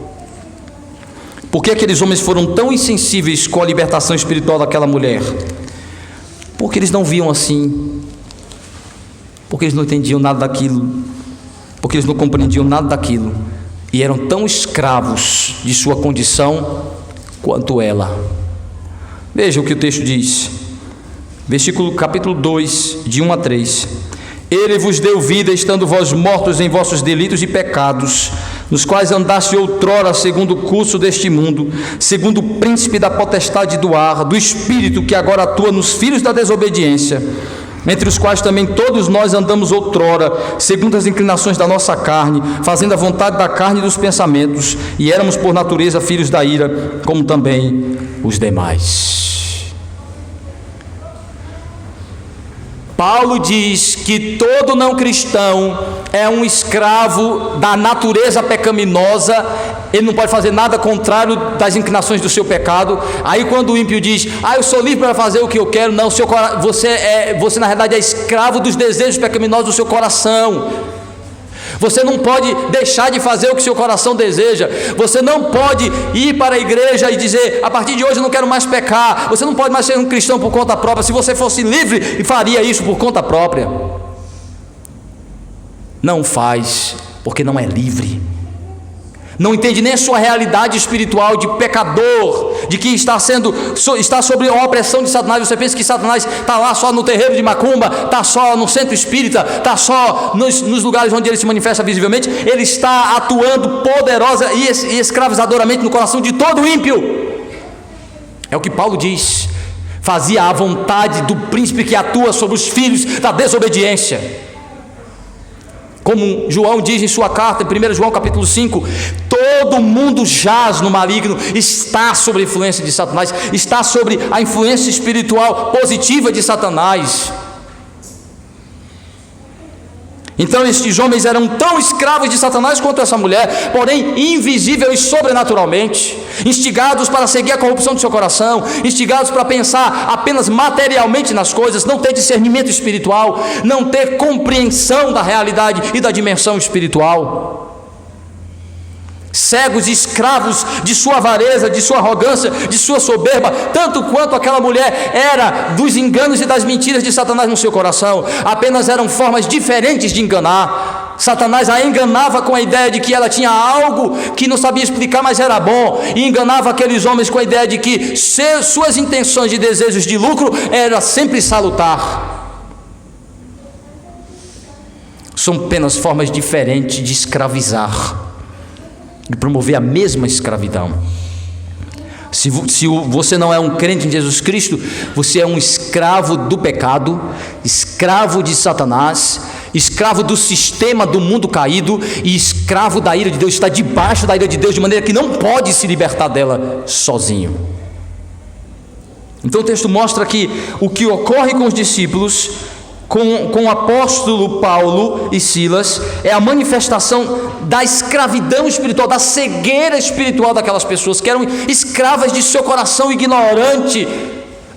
S1: Por que aqueles homens foram tão insensíveis com a libertação espiritual daquela mulher? Porque eles não viam assim, porque eles não entendiam nada daquilo, porque eles não compreendiam nada daquilo, e eram tão escravos de sua condição quanto ela. Veja o que o texto diz, capítulo 2, de 1 a 3. Ele vos deu vida, estando vós mortos em vossos delitos e pecados, nos quais andaste outrora segundo o curso deste mundo, segundo o príncipe da potestade do ar, do espírito que agora atua nos filhos da desobediência, entre os quais também todos nós andamos outrora, segundo as inclinações da nossa carne, fazendo a vontade da carne e dos pensamentos, e éramos por natureza filhos da ira, como também os demais. Paulo diz que todo não cristão é um escravo da natureza pecaminosa, ele não pode fazer nada contrário das inclinações do seu pecado. Aí quando o ímpio diz, eu sou livre para fazer o que eu quero, não, você na realidade é escravo dos desejos pecaminosos do seu coração. Você não pode deixar de fazer o que seu coração deseja. Você não pode ir para a igreja e dizer, a partir de hoje eu não quero mais pecar. Você não pode mais ser um cristão por conta própria. Se você fosse livre, faria isso por conta própria. Não faz, porque não é livre. Não entende nem a sua realidade espiritual de pecador, de que está sobre a opressão de Satanás. Você pensa que Satanás está lá só no terreiro de macumba, está só no centro espírita, está só nos lugares onde ele se manifesta visivelmente. Ele está atuando poderosa e escravizadoramente no coração de todo ímpio. É o que Paulo diz. Fazia a vontade do príncipe que atua sobre os filhos da desobediência. Como João diz em sua carta, em 1 João capítulo 5, todo mundo jaz no maligno, está sob a influência de Satanás, está sobre a influência espiritual positiva de Satanás. Então estes homens eram tão escravos de Satanás quanto essa mulher, porém invisíveis sobrenaturalmente, instigados para seguir a corrupção do seu coração, instigados para pensar apenas materialmente nas coisas, não ter discernimento espiritual, não ter compreensão da realidade e da dimensão espiritual. Cegos e escravos de sua avareza, de sua arrogância, de sua soberba, tanto quanto aquela mulher era dos enganos e das mentiras de Satanás no seu coração. Apenas eram formas diferentes de enganar. Satanás a enganava com a ideia de que ela tinha algo que não sabia explicar, mas era bom, e enganava aqueles homens com a ideia de que suas intenções e desejos de lucro era sempre salutar. São apenas formas diferentes de escravizar, de promover a mesma escravidão. Se você não é um crente em Jesus Cristo, você é um escravo do pecado, escravo de Satanás, escravo do sistema do mundo caído e escravo da ira de Deus. Está debaixo da ira de Deus, de maneira que não pode se libertar dela sozinho. Então o texto mostra que o que ocorre com os discípulos, com o apóstolo Paulo e Silas, é a manifestação da escravidão espiritual, da cegueira espiritual daquelas pessoas que eram escravas de seu coração ignorante,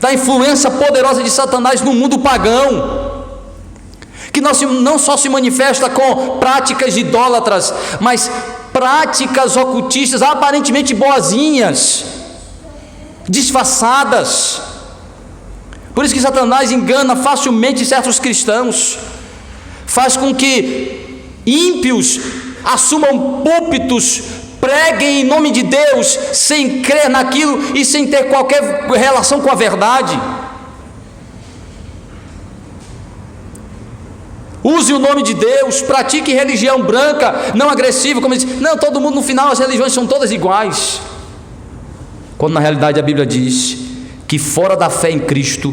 S1: da influência poderosa de Satanás no mundo pagão, que não só se manifesta com práticas idólatras, mas práticas ocultistas aparentemente boazinhas, disfarçadas. Por isso que Satanás engana facilmente certos cristãos, faz com que ímpios assumam púlpitos, preguem em nome de Deus, sem crer naquilo e sem ter qualquer relação com a verdade. Use o nome de Deus, pratique religião branca, não agressiva, como diz, não, todo mundo no final, as religiões são todas iguais. Quando na realidade a Bíblia diz que fora da fé em Cristo,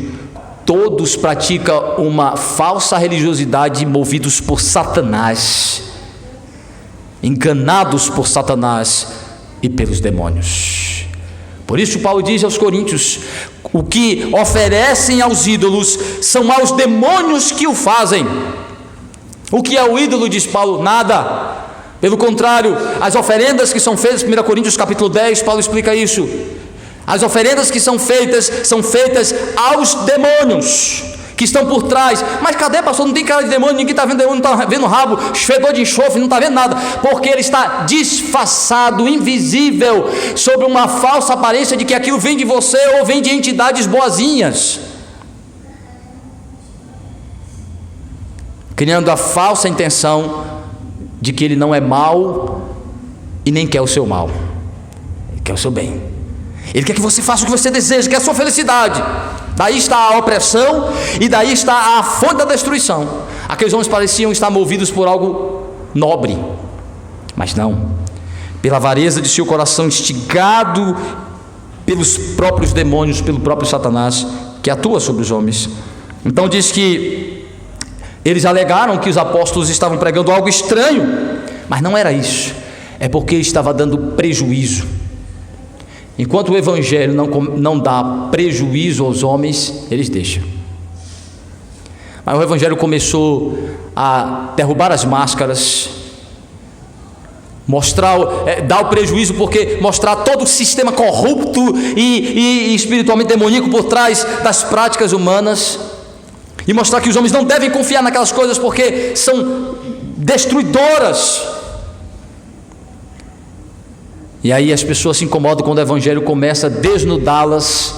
S1: todos praticam uma falsa religiosidade movidos por Satanás, enganados por Satanás e pelos demônios. Por isso Paulo diz aos Coríntios, o que oferecem aos ídolos são aos demônios que o fazem. O que é o ídolo, diz Paulo? Nada. Pelo contrário, as oferendas que são feitas, 1 Coríntios capítulo 10, Paulo explica isso. As oferendas que são feitas aos demônios que estão por trás. Mas cadê, pastor? Não tem cara de demônio, ninguém está vendo demônio, não está vendo rabo, fedor de enxofre, não está vendo nada, porque ele está disfarçado, invisível, sob uma falsa aparência de que aquilo vem de você ou vem de entidades boazinhas, criando a falsa intenção de que ele não é mau e nem quer o seu mal, ele quer o seu bem. Ele quer que você faça o que você deseja, quer a sua felicidade. Daí está a opressão e daí está a fonte da destruição. Aqueles homens pareciam estar movidos por algo nobre, mas não, pela avareza de seu coração, instigado pelos próprios demônios, pelo próprio Satanás, que atua sobre os homens. Então diz que eles alegaram que os apóstolos estavam pregando algo estranho, mas não era isso, é porque estava dando prejuízo. Enquanto o evangelho não dá prejuízo aos homens, eles deixam. Mas o Evangelho começou a derrubar as máscaras, dar o prejuízo, porque mostrar todo o sistema corrupto e espiritualmente demoníaco por trás das práticas humanas, e mostrar que os homens não devem confiar naquelas coisas porque são destruidoras. E aí as pessoas se incomodam quando o Evangelho começa a desnudá-las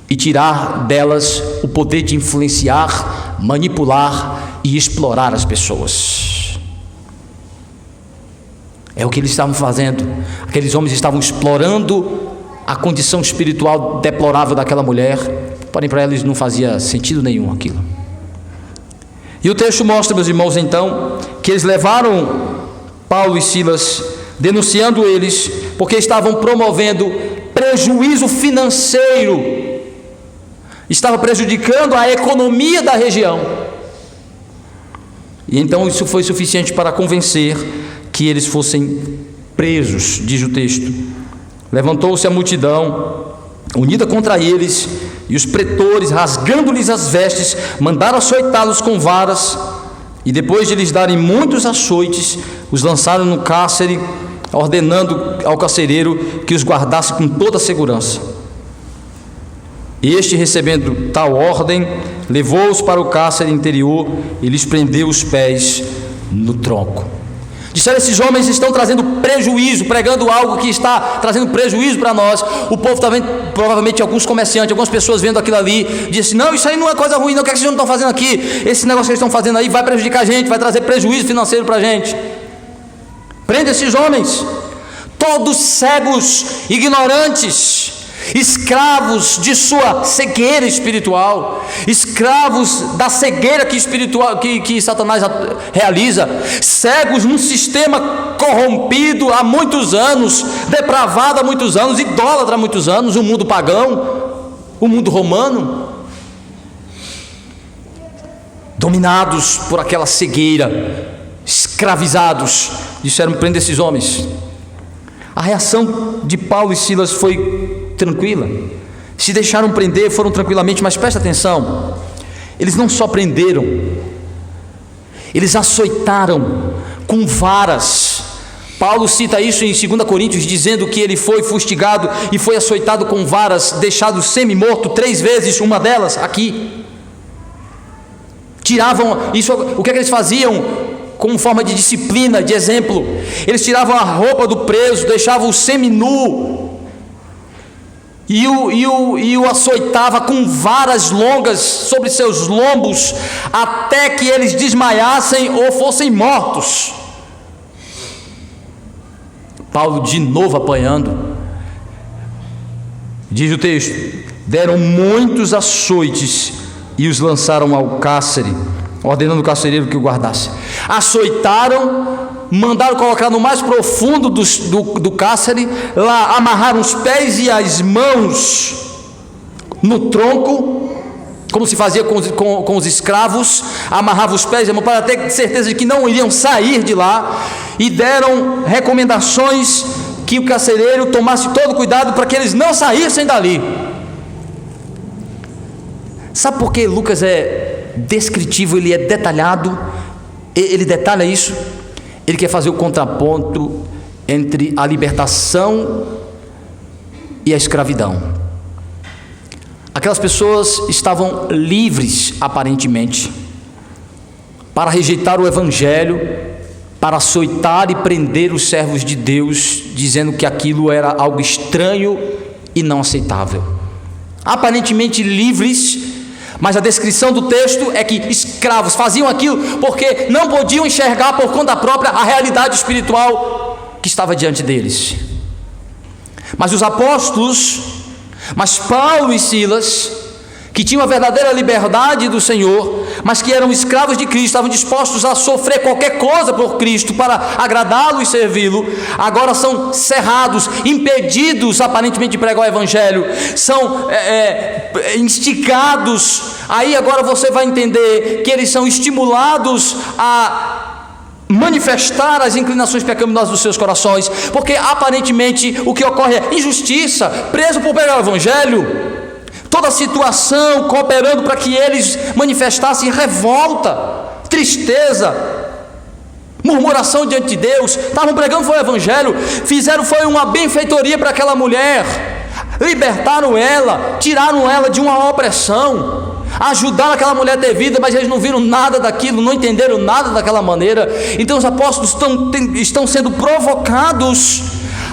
S1: e tirar delas o poder de influenciar, manipular e explorar as pessoas. É o que eles estavam fazendo. Aqueles homens estavam explorando a condição espiritual deplorável daquela mulher, porém para eles não fazia sentido nenhum aquilo. E o texto mostra, meus irmãos, então, que eles levaram Paulo e Silas, denunciando eles, porque estavam promovendo prejuízo financeiro, estava prejudicando a economia da região. E então isso foi suficiente para convencer que eles fossem presos, diz o texto. Levantou-se a multidão unida contra eles, e os pretores, rasgando-lhes as vestes, mandaram açoitá-los com varas, e depois de lhes darem muitos açoites, os lançaram no cárcere, ordenando ao carcereiro que os guardasse com toda a segurança. Este, recebendo tal ordem, levou-os para o cárcere interior e lhes prendeu os pés no tronco. Disseram: esses homens estão trazendo prejuízo, pregando algo que está trazendo prejuízo para nós. O povo também, provavelmente alguns comerciantes, algumas pessoas vendo aquilo ali, dizem: não, isso aí não é coisa ruim, não, o que é que vocês não estão fazendo aqui? Esse negócio que eles estão fazendo aí vai prejudicar a gente, vai trazer prejuízo financeiro para a gente. Prende esses homens, todos cegos, ignorantes, escravos de sua cegueira espiritual, escravos da cegueira que Satanás realiza, cegos num sistema corrompido há muitos anos, depravado há muitos anos, idólatra há muitos anos, o mundo pagão, o mundo romano, dominados por aquela cegueira, escravizados. Disseram: prenda esses homens. A reação de Paulo e Silas foi tranquila. Se deixaram prender, foram tranquilamente, mas presta atenção, eles não só prenderam, eles açoitaram com varas. Paulo cita isso em 2 Coríntios, dizendo que ele foi fustigado e foi açoitado com varas, deixado semi-morto 3 vezes, uma delas aqui. Tiravam isso. O que é que eles faziam? Como forma de disciplina, de exemplo, eles tiravam a roupa do preso, deixavam o semi-nu e o açoitava com varas longas sobre seus lombos, até que eles desmaiassem ou fossem mortos. Paulo de novo apanhando, diz o texto: deram muitos açoites e os lançaram ao cárcere, ordenando o carcereiro que o guardasse. Açoitaram, mandaram colocar no mais profundo do cárcere, lá amarraram os pés e as mãos no tronco, como se fazia com os escravos, amarrava os pés e a mão para ter certeza de que não iriam sair de lá, e deram recomendações que o carcereiro tomasse todo cuidado para que eles não saíssem dali. Sabe por que Lucas é descritivo, ele é detalhado, ele detalha isso? Ele quer fazer o contraponto entre a libertação e a escravidão. Aquelas pessoas estavam livres aparentemente para rejeitar o Evangelho, para açoitar e prender os servos de Deus, dizendo que aquilo era algo estranho e não aceitável. Aparentemente livres, mas a descrição do texto é que escravos faziam aquilo porque não podiam enxergar por conta própria a realidade espiritual que estava diante deles. Mas os apóstolos, mas Paulo e Silas, que tinham a verdadeira liberdade do Senhor, mas que eram escravos de Cristo, estavam dispostos a sofrer qualquer coisa por Cristo para agradá-lo e servi-lo, agora são cerrados, impedidos aparentemente de pregar o Evangelho, são instigados. Aí agora você vai entender que eles são estimulados a manifestar as inclinações pecaminosas dos seus corações, porque aparentemente o que ocorre é injustiça, preso por pregar o Evangelho, toda a situação cooperando para que eles manifestassem revolta, tristeza, murmuração diante de Deus. Estavam pregando foi o evangelho, fizeram foi uma benfeitoria para aquela mulher, libertaram ela, tiraram ela de uma opressão, ajudaram aquela mulher a ter vida, mas eles não viram nada daquilo, não entenderam nada daquela maneira. Então os apóstolos estão sendo provocados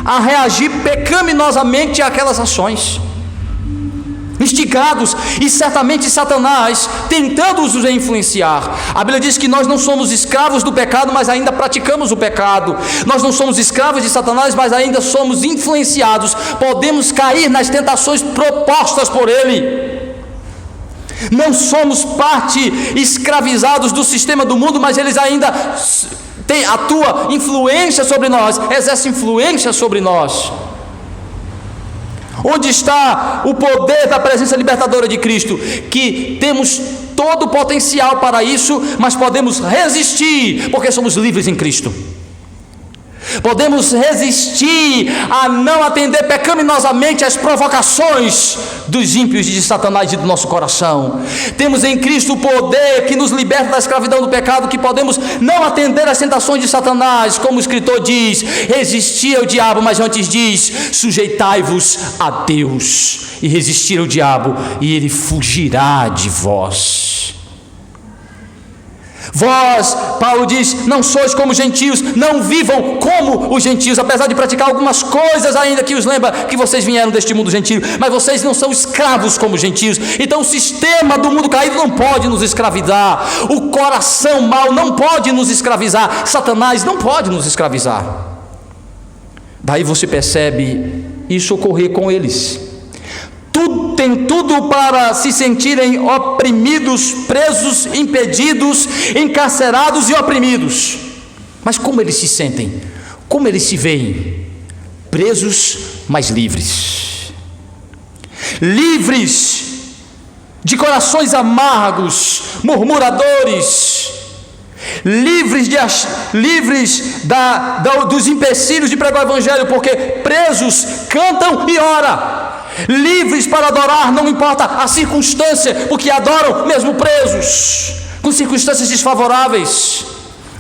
S1: a reagir pecaminosamente àquelas ações, instigados, e certamente Satanás tentando os influenciar. A Bíblia diz que nós não somos escravos do pecado, mas ainda praticamos o pecado. Nós não somos escravos de Satanás, mas ainda somos influenciados. Podemos cair nas tentações propostas por ele. Não somos parte escravizados do sistema do mundo, mas eles ainda atua influência sobre nós, exerce influência sobre nós. Onde está o poder da presença libertadora de Cristo? Que temos todo o potencial para isso, mas podemos resistir, porque somos livres em Cristo. Podemos resistir a não atender pecaminosamente às provocações dos ímpios de Satanás e do nosso coração. Temos em Cristo o poder que nos liberta da escravidão do pecado, que podemos não atender às tentações de Satanás, como o escritor diz: resistir ao diabo, mas antes diz: sujeitai-vos a Deus, e resistir ao diabo, e ele fugirá de vós. Vós, Paulo diz, não sois como gentios, não vivam como os gentios, apesar de praticar algumas coisas ainda que os lembra que vocês vieram deste mundo gentil, mas vocês não são escravos como gentios. Então o sistema do mundo caído não pode nos escravizar, o coração mau não pode nos escravizar, Satanás não pode nos escravizar. Daí você percebe isso ocorrer com eles. Tem tudo para se sentirem oprimidos, presos, impedidos, encarcerados e oprimidos. Mas como eles se sentem? Como eles se veem? Presos, mas livres. Livres de corações amargos, murmuradores, livres dos empecilhos de pregar o evangelho, porque presos cantam e oram. Livres para adorar, não importa a circunstância, porque adoram mesmo presos, com circunstâncias desfavoráveis.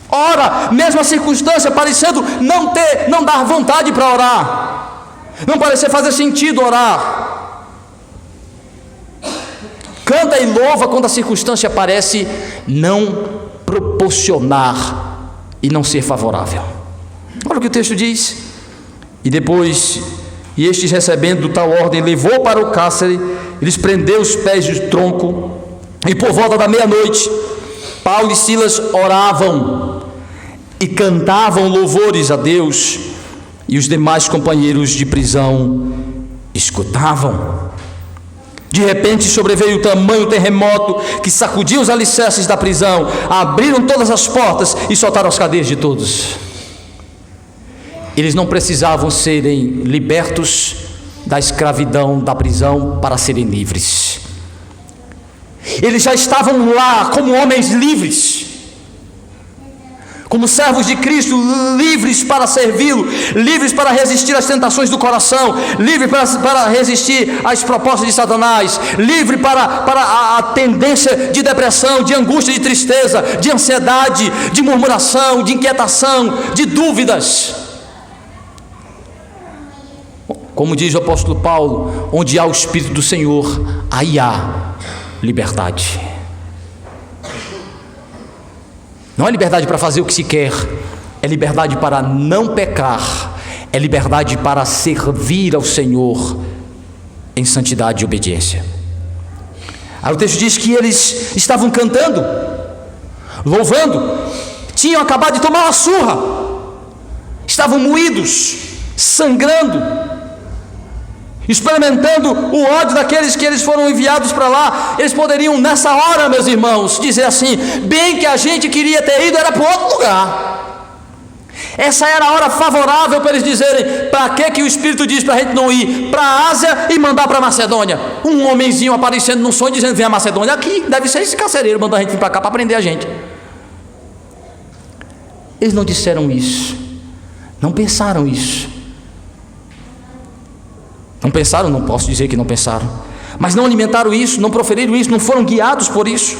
S1: Ora, mesmo a circunstância parecendo não dar vontade para orar, não parecer fazer sentido orar. Canta e louva quando a circunstância parece não proporcionar e não ser favorável. Olha o que o texto diz. E depois, e estes, recebendo tal ordem, levou para o cárcere, eles prendeu os pés do tronco, e por volta da meia-noite, Paulo e Silas oravam e cantavam louvores a Deus, e os demais companheiros de prisão escutavam. De repente sobreveio o tamanho terremoto que sacudiu os alicerces da prisão, abriram todas as portas e soltaram as cadeias de todos. Eles não precisavam serem libertos da escravidão da prisão para serem livres. Eles já estavam lá como homens livres, como servos de Cristo, livres para servi-lo, livres para resistir às tentações do coração, livres para resistir às propostas de Satanás, livre para a tendência de depressão, de angústia, de tristeza, de ansiedade, de murmuração, de inquietação, de dúvidas. Como diz o apóstolo Paulo, onde há o Espírito do Senhor, aí há liberdade. Não é liberdade para fazer o que se quer, é liberdade para não pecar, é liberdade para servir ao Senhor em santidade e obediência. Aí o texto diz que eles estavam cantando, louvando, tinham acabado de tomar uma surra, estavam moídos, sangrando, experimentando o ódio daqueles que eles foram enviados para lá. Eles poderiam nessa hora, meus irmãos, dizer assim: bem que a gente queria ter ido era para outro lugar. Essa era a hora favorável para eles dizerem: para que o Espírito diz para a gente não ir para a Ásia e mandar para a Macedônia? Um homenzinho aparecendo num sonho dizendo: vem a Macedônia aqui, deve ser esse carcereiro mandando a gente vir para cá para prender a gente. Eles não disseram isso, não pensaram isso. Não pensaram, não posso dizer que não pensaram, mas não alimentaram isso, não proferiram isso, não foram guiados por isso.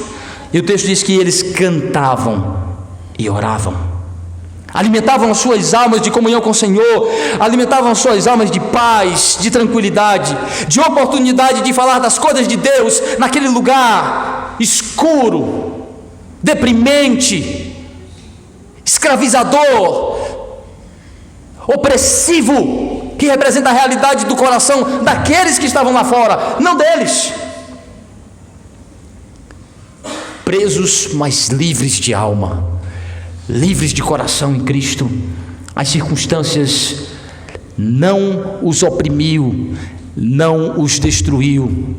S1: E o texto diz que eles cantavam e oravam, alimentavam as suas almas de comunhão com o Senhor, alimentavam as suas almas de paz, de tranquilidade, de oportunidade de falar das coisas de Deus naquele lugar escuro, deprimente, escravizador, opressivo, que representa a realidade do coração daqueles que estavam lá fora, não deles. Presos, mas livres de alma, livres de coração em Cristo. As circunstâncias não os oprimiu, não os destruiu.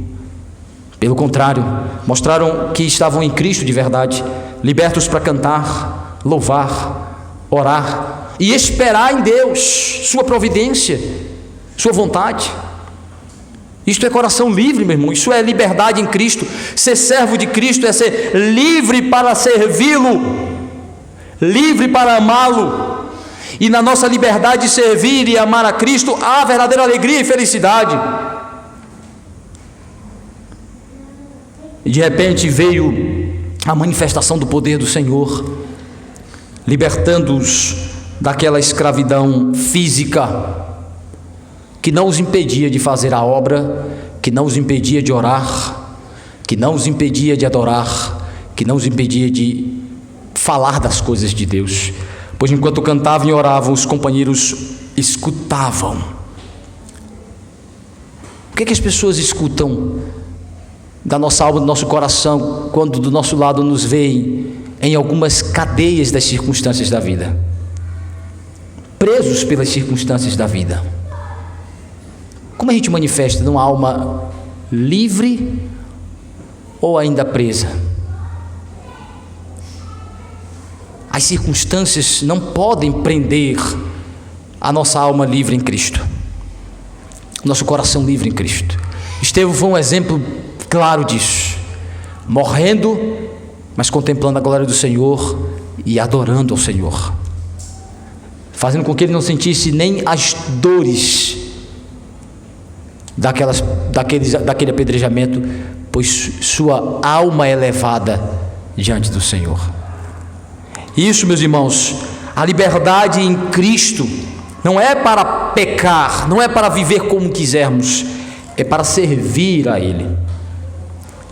S1: Pelo contrário, mostraram que estavam em Cristo de verdade, libertos para cantar, louvar, orar e esperar em Deus, sua providência, sua vontade. Isto é coração livre, meu irmão, isso é liberdade em Cristo. Ser servo de Cristo é ser livre para servi-lo, livre para amá-lo. E na nossa liberdade de servir e amar a Cristo, há verdadeira alegria e felicidade. E de repente veio a manifestação do poder do Senhor, libertando-os daquela escravidão física, que não os impedia de fazer a obra, que não os impedia de orar, que não os impedia de adorar, que não os impedia de falar das coisas de Deus, pois enquanto cantavam e oravam, os companheiros escutavam. O que é que as pessoas escutam da nossa alma, do nosso coração, quando do nosso lado nos veem em algumas cadeias das circunstâncias da vida, presos pelas circunstâncias da vida? Como a gente manifesta numa alma livre ou ainda presa? As circunstâncias não podem prender a nossa alma livre em Cristo, nosso coração livre em Cristo. Estevão foi um exemplo claro disso, morrendo, mas contemplando a glória do Senhor e adorando ao Senhor, fazendo com que ele não sentisse nem as dores daquele apedrejamento, pois sua alma é elevada diante do Senhor. Isso, meus irmãos, a liberdade em Cristo não é para pecar, não é para viver como quisermos, é para servir a Ele,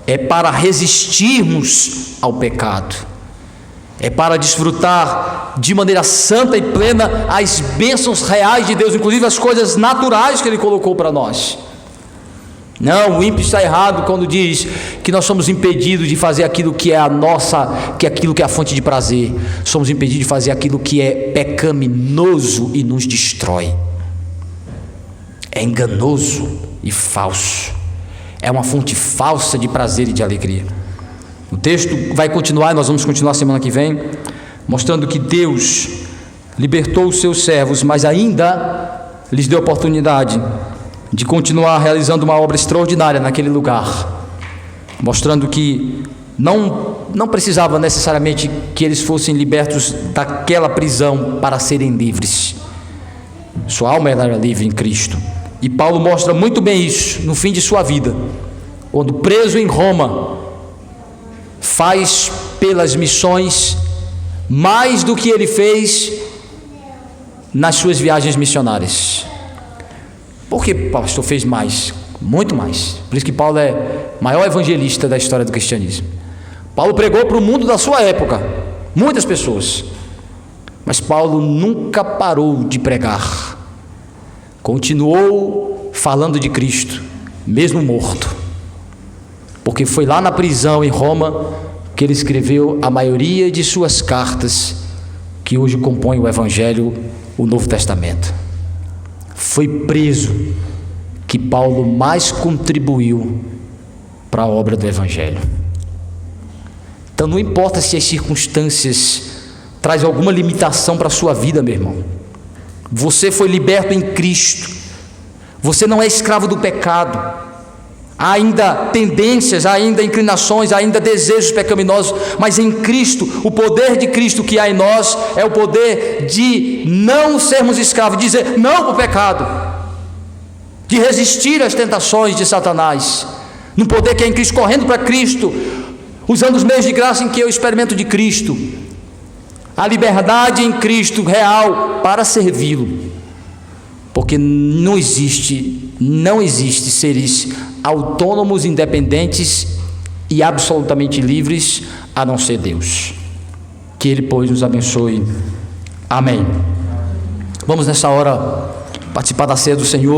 S1: é para resistirmos ao pecado, é para desfrutar de maneira santa e plena as bênçãos reais de Deus, inclusive as coisas naturais que Ele colocou para nós. Não, o ímpio está errado quando diz que nós somos impedidos de fazer aquilo que é aquilo que é a fonte de prazer. Somos impedidos de fazer aquilo que é pecaminoso e nos destrói. É enganoso e falso. É uma fonte falsa de prazer e de alegria. O texto vai continuar, e nós vamos continuar semana que vem, mostrando que Deus libertou os seus servos, mas ainda lhes deu oportunidade de continuar realizando uma obra extraordinária naquele lugar, mostrando que não precisava necessariamente que eles fossem libertos daquela prisão para serem livres. Sua alma era livre em Cristo, e Paulo mostra muito bem isso no fim de sua vida, quando preso em Roma, faz pelas missões mais do que ele fez nas suas viagens missionárias. Por que o pastor fez mais? Muito mais. Por isso que Paulo é o maior evangelista da história do cristianismo. Paulo pregou para o mundo da sua época, muitas pessoas, mas Paulo nunca parou de pregar, continuou falando de Cristo, mesmo morto, porque foi lá na prisão em Roma que ele escreveu a maioria de suas cartas, que hoje compõem o Evangelho, o Novo Testamento. Foi preso que Paulo mais contribuiu para a obra do Evangelho. Então não importa se as circunstâncias trazem alguma limitação para a sua vida, meu irmão. Você foi liberto em Cristo. Você não é escravo do pecado. Há ainda tendências, há ainda inclinações, há ainda desejos pecaminosos, mas em Cristo, o poder de Cristo que há em nós é o poder de não sermos escravos, de dizer não para o pecado, de resistir às tentações de Satanás, no poder que é em Cristo, correndo para Cristo, usando os meios de graça em que eu experimento de Cristo, a liberdade em Cristo real para servi-lo, porque não existe seres autônomos, independentes e absolutamente livres a não ser Deus. Que Ele, pois, nos abençoe. Amém. Vamos nessa hora participar da ceia do Senhor.